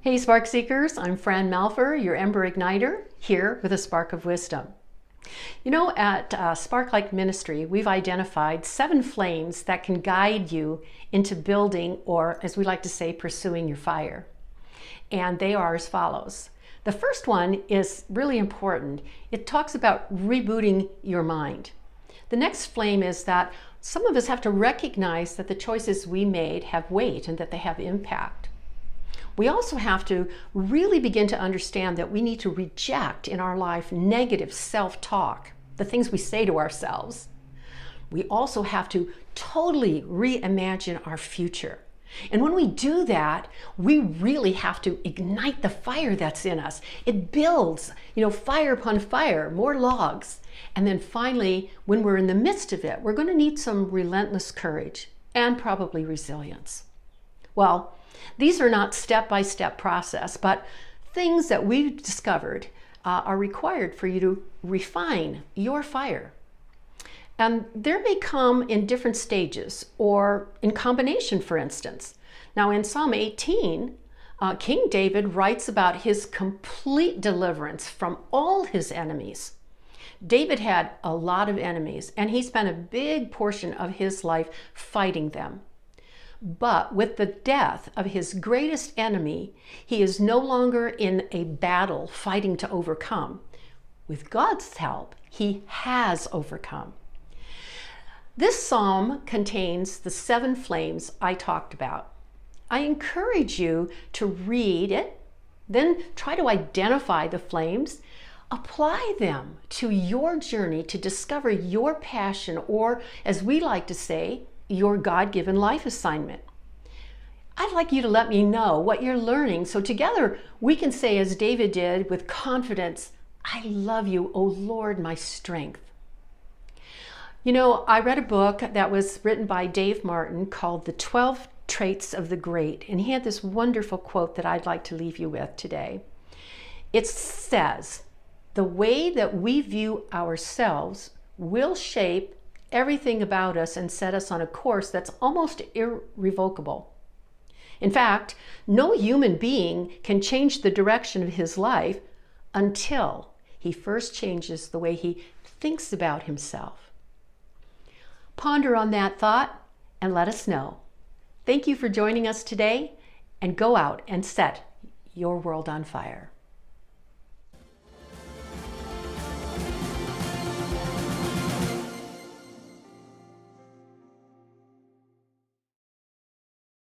Hey Spark Seekers, I'm Fran Malfer, your Ember Igniter, here with a Spark of Wisdom. You know, at Spark Like Ministry, we've identified 7 flames that can guide you into building, or as we like to say, pursuing your fire. And they are as follows. The first one is really important. It talks about rebooting your mind. The next flame is that some of us have to recognize that the choices we made have weight and that they have impact. We also have to really begin to understand that we need to reject in our life negative self-talk, the things we say to ourselves. We also have to totally reimagine our future. And when we do that, we really have to ignite the fire that's in us. It builds, fire upon fire, more logs. And then finally, when we're in the midst of it, we're going to need some relentless courage and probably resilience. Well, these are not step-by-step process, but things that we've discovered are required for you to refine your fire. And there may come in different stages or in combination, for instance. Now in Psalm 18, King David writes about his complete deliverance from all his enemies. David had a lot of enemies, and he spent a big portion of his life fighting them. But with the death of his greatest enemy, he is no longer in a battle fighting to overcome. With God's help, he has overcome. This psalm contains the 7 flames I talked about. I encourage you to read it, then try to identify the flames, apply them to your journey to discover your passion, or as we like to say, your God-given life assignment. I'd like you to let me know what you're learning so together we can say, as David did with confidence, I love you, O Lord, my strength. I read a book that was written by Dave Martin called The 12 Traits of the Great, and he had this wonderful quote that I'd like to leave you with today. It says, the way that we view ourselves will shape everything about us and set us on a course that's almost irrevocable. In fact, no human being can change the direction of his life until he first changes the way he thinks about himself. Ponder on that thought and let us know. Thank you for joining us today, and go out and set your world on fire.